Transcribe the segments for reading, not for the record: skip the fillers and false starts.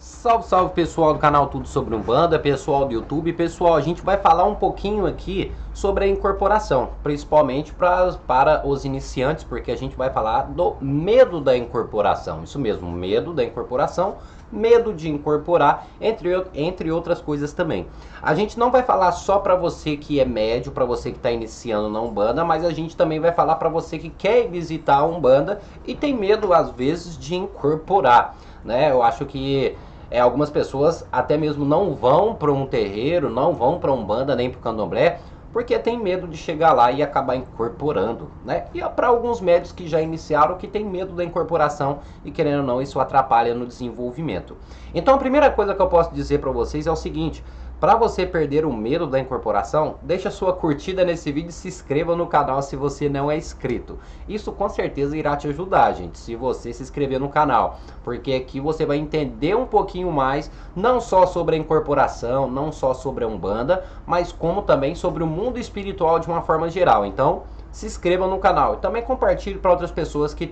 Salve, salve pessoal do canal Tudo Sobre Umbanda, pessoal do YouTube. Pessoal, a gente vai falar um pouquinho aqui sobre a incorporação, principalmente para os iniciantes, porque a gente vai falar do medo da incorporação. Isso mesmo, medo da incorporação, medo de incorporar, entre outras coisas também. A gente não vai falar só para você que é médio, para você que está iniciando na Umbanda, mas a gente também vai falar para você que quer visitar a Umbanda e tem medo às vezes de incorporar, né? Eu acho que algumas pessoas até mesmo não vão para um terreiro, não vão para Umbanda nem para o Candomblé, porque tem medo de chegar lá e acabar incorporando, né? E para alguns médios que já iniciaram, que tem medo da incorporação e querendo ou não, isso atrapalha no desenvolvimento. Então a primeira coisa que eu posso dizer para vocês é o seguinte: para você perder o medo da incorporação, deixa sua curtida nesse vídeo e se inscreva no canal se você não é inscrito. Isso com certeza irá te ajudar, gente, se você se inscrever no canal, porque aqui você vai entender um pouquinho mais, não só sobre a incorporação, não só sobre a Umbanda, mas como também sobre o mundo espiritual de uma forma geral. Então, se inscreva no canal e também compartilhe para outras pessoas que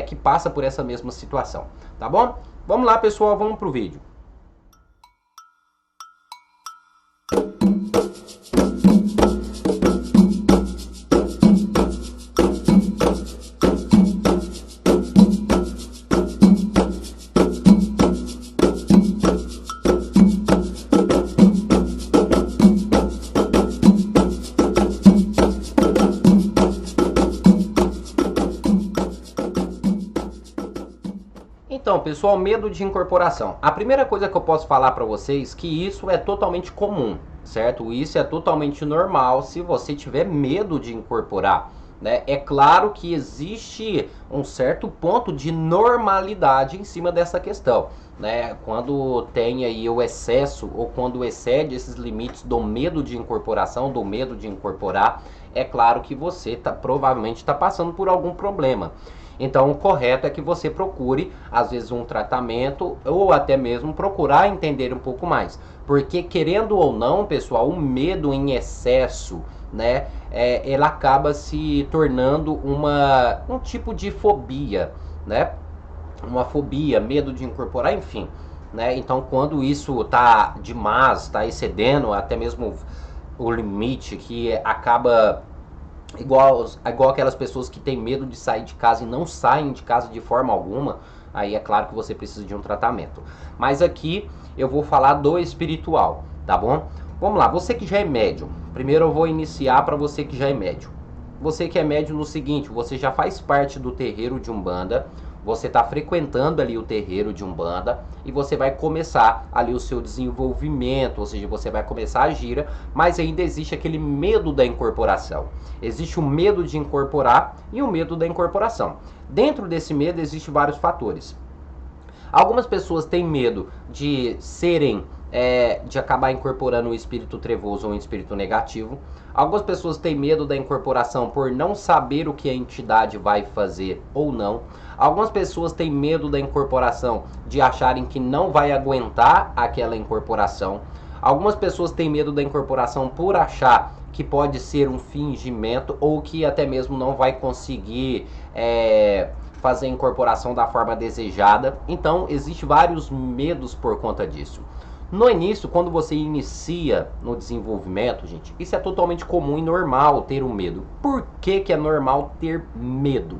que passam por essa mesma situação, tá bom? Vamos lá, pessoal, vamos pro vídeo. Então, pessoal, medo de incorporação. A primeira coisa que eu posso falar para vocês é que isso é totalmente comum, certo? Isso é totalmente normal se você tiver medo de incorporar, né? É claro que existe um certo ponto de normalidade em cima dessa questão, né? Quando tem aí o excesso ou quando excede esses limites do medo de incorporação, do medo de incorporar, é claro que você provavelmente está passando por algum problema. Então o correto é que você procure, às vezes, um tratamento ou até mesmo procurar entender um pouco mais. Porque querendo ou não, pessoal, o medo em excesso, né, ele acaba se tornando um tipo de fobia, né? Uma fobia, medo de incorporar, enfim, né? Então quando isso está demais, está excedendo até mesmo o limite, que acaba igual aquelas pessoas que têm medo de sair de casa e não saem de casa de forma alguma, aí é claro que você precisa de um tratamento. Mas aqui eu vou falar do espiritual, tá bom? Vamos lá, você que já é médium. Primeiro eu vou iniciar para você que já é médium. Você que é médium no seguinte, você já faz parte do terreiro de Umbanda, você está frequentando ali o terreiro de Umbanda e você vai começar ali o seu desenvolvimento, ou seja, você vai começar a gira, mas ainda existe aquele medo da incorporação. Existe o medo de incorporar e o medo da incorporação. Dentro desse medo existem vários fatores. Algumas pessoas têm medo de de acabar incorporando um espírito trevoso ou um espírito negativo. Algumas pessoas têm medo da incorporação por não saber o que a entidade vai fazer ou não. Algumas pessoas têm medo da incorporação de acharem que não vai aguentar aquela incorporação. Algumas pessoas têm medo da incorporação por achar que pode ser um fingimento ou que até mesmo não vai conseguir fazer a incorporação da forma desejada. Então, existem vários medos por conta disso. No início, quando você inicia no desenvolvimento, gente, isso é totalmente comum e normal ter um medo. Por que é normal ter medo?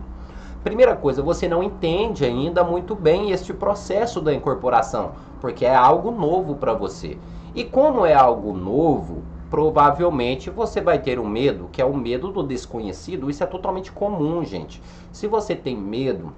Primeira coisa, você não entende ainda muito bem este processo da incorporação, porque é algo novo para você. E como é algo novo, provavelmente você vai ter um medo, que é o medo do desconhecido. Isso é totalmente comum, gente. Se você tem medo,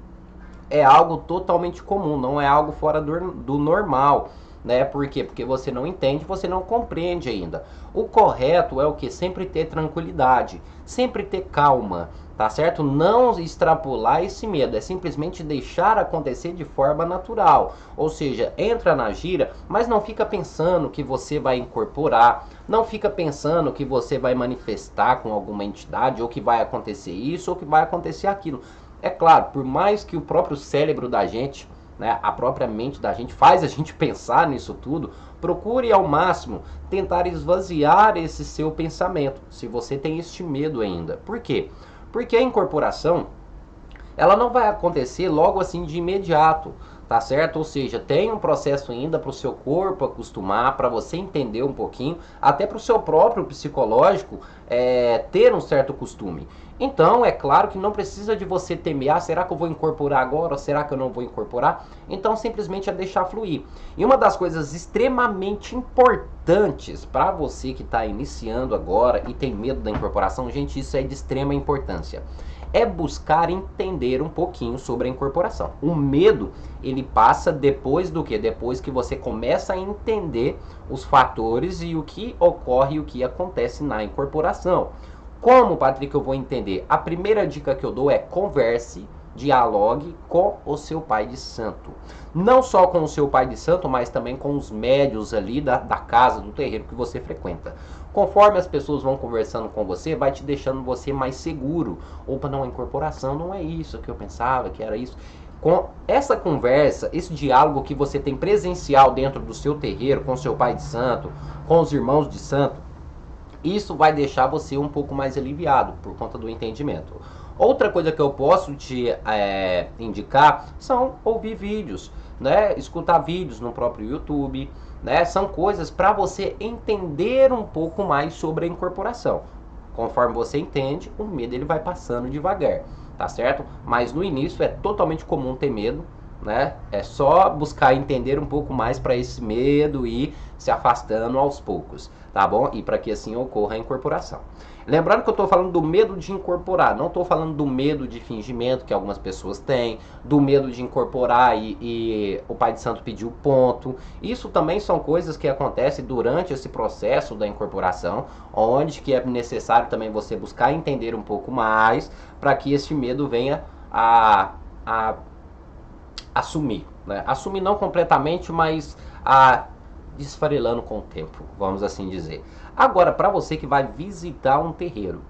é algo totalmente comum, não é algo fora do normal, né? Por quê? Porque você não entende, você não compreende ainda. O correto é o que? Sempre ter tranquilidade, sempre ter calma, tá certo? Não extrapolar esse medo, é simplesmente deixar acontecer de forma natural. Ou seja, entra na gira, mas não fica pensando que você vai incorporar, não fica pensando que você vai manifestar com alguma entidade, ou que vai acontecer isso, ou que vai acontecer aquilo. É claro, por mais que o próprio cérebro da gente, né, a própria mente da gente faz a gente pensar nisso tudo, procure ao máximo tentar esvaziar esse seu pensamento, se você tem este medo ainda. Por quê? Porque a incorporação, ela não vai acontecer logo assim de imediato, tá certo? Ou seja, tem um processo ainda para o seu corpo acostumar, para você entender um pouquinho, até para o seu próprio psicológico ter um certo costume. Então, é claro que não precisa de você temer, ah, será que eu vou incorporar agora ou será que eu não vou incorporar? Então, simplesmente é deixar fluir. E uma das coisas extremamente importantes para você que está iniciando agora e tem medo da incorporação, gente, isso é de extrema importância. É buscar entender um pouquinho sobre a incorporação. O medo, ele passa depois do quê? Depois que você começa a entender os fatores e o que ocorre e o que acontece na incorporação. Como, Patrick, eu vou entender? A primeira dica que eu dou é converse, dialogue com o seu pai de santo. Não só com o seu pai de santo, mas também com os médios ali da casa, do terreiro que você frequenta. Conforme as pessoas vão conversando com você, vai te deixando você mais seguro. Opa, não, a incorporação não é isso que eu pensava, que era isso. Com essa conversa, esse diálogo que você tem presencial dentro do seu terreiro, com o seu pai de santo, com os irmãos de santo, isso vai deixar você um pouco mais aliviado por conta do entendimento. Outra coisa que eu posso te indicar são ouvir vídeos, né? Escutar vídeos no próprio YouTube, né? São coisas para você entender um pouco mais sobre a incorporação. Conforme você entende, o medo ele vai passando devagar, tá certo? Mas no início é totalmente comum ter medo, né? É só buscar entender um pouco mais para esse medo ir se afastando aos poucos, tá bom? E para que assim ocorra a incorporação. Lembrando que eu estou falando do medo de incorporar, não estou falando do medo de fingimento que algumas pessoas têm, do medo de incorporar e o pai de santo pediu ponto. Isso também são coisas que acontecem durante esse processo da incorporação, onde que é necessário também você buscar entender um pouco mais para que esse medo venha a assumir, né? Assumir não completamente, mas desfarelando com o tempo, vamos assim dizer. Agora, para você que vai visitar um terreiro,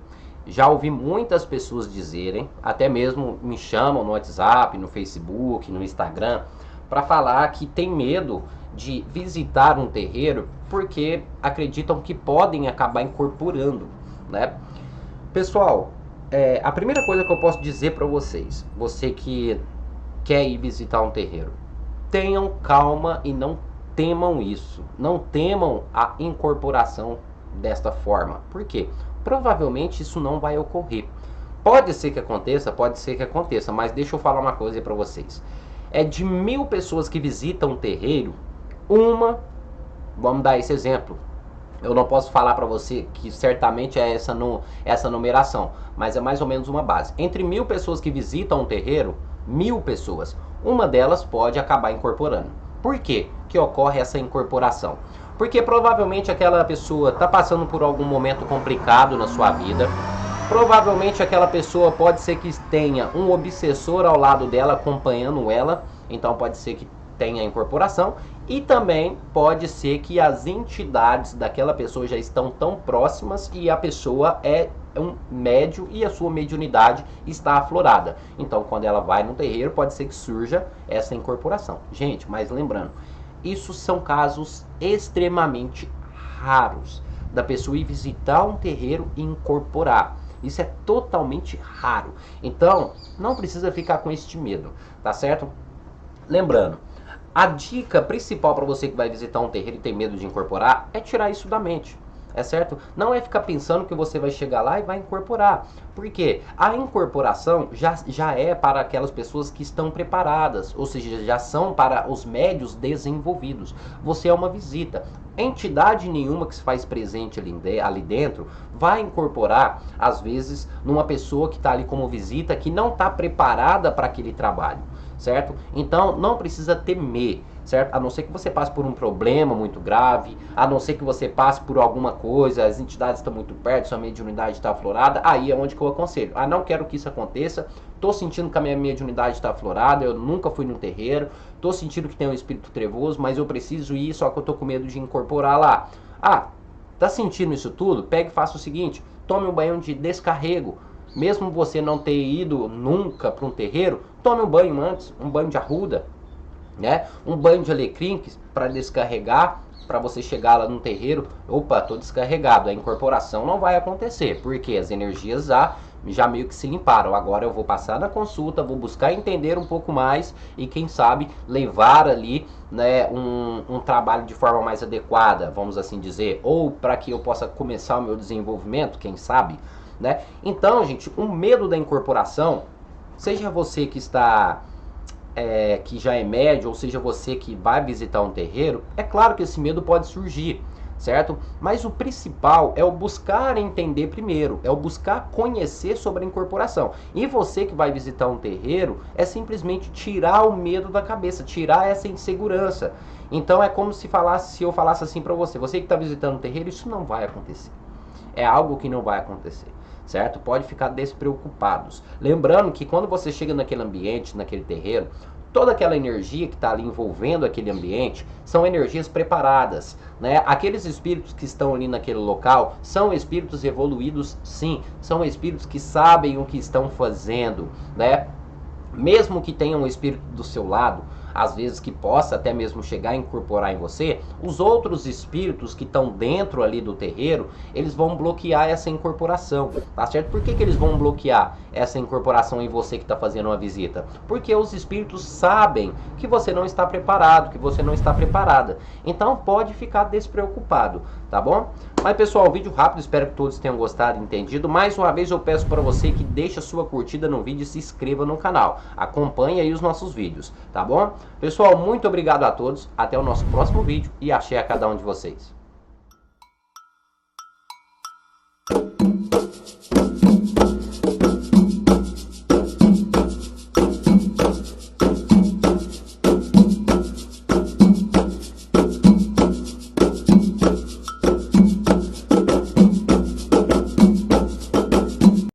já ouvi muitas pessoas dizerem, até mesmo me chamam no WhatsApp, no Facebook, no Instagram, para falar que tem medo de visitar um terreiro porque acreditam que podem acabar incorporando, né? Pessoal, a primeira coisa que eu posso dizer para vocês, você que quer ir visitar um terreiro, tenham calma e não temam isso. Não temam a incorporação desta forma. Por quê? Provavelmente isso não vai ocorrer. Pode ser que aconteça, mas deixa eu falar uma coisa aí para vocês. É de 1000 pessoas que visitam um terreiro, vamos dar esse exemplo. Eu não posso falar para você que certamente é essa numeração, mas é mais ou menos uma base. Entre 1000 pessoas que visitam um terreiro, 1000 pessoas, uma delas pode acabar incorporando. Por quê que ocorre essa incorporação? Porque provavelmente aquela pessoa está passando por algum momento complicado na sua vida. Provavelmente aquela pessoa pode ser que tenha um obsessor ao lado dela acompanhando ela. Então pode ser que tenha incorporação. E também pode ser que as entidades daquela pessoa já estão tão próximas e a pessoa é um médio e a sua mediunidade está aflorada. Então quando ela vai no terreiro pode ser que surja essa incorporação. Gente, mas lembrando, isso são casos extremamente raros da pessoa ir visitar um terreiro e incorporar. Isso é totalmente raro. Então não precisa ficar com este medo, tá certo? Lembrando, a dica principal para você que vai visitar um terreiro e tem medo de incorporar é tirar isso da mente. É certo? Não é ficar pensando que você vai chegar lá e vai incorporar. Porque a incorporação já é para aquelas pessoas que estão preparadas, ou seja, já são para os médios desenvolvidos. Você é uma visita. Entidade nenhuma que se faz presente ali dentro vai incorporar, às vezes, numa pessoa que está ali como visita, que não está preparada para aquele trabalho. Certo? Então não precisa temer, certo? A não ser que você passe por um problema muito grave, a não ser que você passe por alguma coisa, as entidades estão muito perto, sua mediunidade está aflorada, aí é onde que eu aconselho. Não quero que isso aconteça, tô sentindo que a minha mediunidade está aflorada, eu nunca fui no terreiro, tô sentindo que tem um espírito trevoso, mas eu preciso ir, só que eu tô com medo de incorporar lá. Tá sentindo isso tudo? Pegue e faça o seguinte, tome um banho de descarrego. Mesmo você não ter ido nunca para um terreiro, tome um banho antes, um banho de arruda, né? Um banho de alecrim para descarregar para você chegar lá no terreiro, opa, tô descarregado. A incorporação não vai acontecer, porque as energias já meio que se limparam. Agora eu vou passar na consulta, vou buscar entender um pouco mais e quem sabe levar ali, né, um trabalho de forma mais adequada, vamos assim dizer, ou para que eu possa começar o meu desenvolvimento, quem sabe, né? Então, gente, o medo da incorporação, seja você que está que já é médio, ou seja você que vai visitar um terreiro, é claro que esse medo pode surgir, certo? Mas o principal é o buscar entender primeiro, é o buscar conhecer sobre a incorporação. E você que vai visitar um terreiro, é simplesmente tirar o medo da cabeça, tirar essa insegurança. Então é como se eu falasse assim para você, você que está visitando um terreiro, isso não vai acontecer. É algo que não vai acontecer, certo? Pode ficar despreocupados. Lembrando que quando você chega naquele ambiente, naquele terreiro, toda aquela energia que está ali envolvendo aquele ambiente são energias preparadas, né? Aqueles espíritos que estão ali naquele local são espíritos evoluídos, sim, são espíritos que sabem o que estão fazendo, né? Mesmo que tenha um espírito do seu lado, às vezes que possa até mesmo chegar a incorporar em você, os outros espíritos que estão dentro ali do terreiro, eles vão bloquear essa incorporação, tá certo? Por que eles vão bloquear essa incorporação em você que está fazendo uma visita? Porque os espíritos sabem que você não está preparado, que você não está preparada. Então pode ficar despreocupado, tá bom? Mas pessoal, vídeo rápido, espero que todos tenham gostado e entendido. Mais uma vez eu peço para você que deixe a sua curtida no vídeo e se inscreva no canal. Acompanhe aí os nossos vídeos, tá bom? Pessoal, muito obrigado a todos, até o nosso próximo vídeo e axé a cada um de vocês.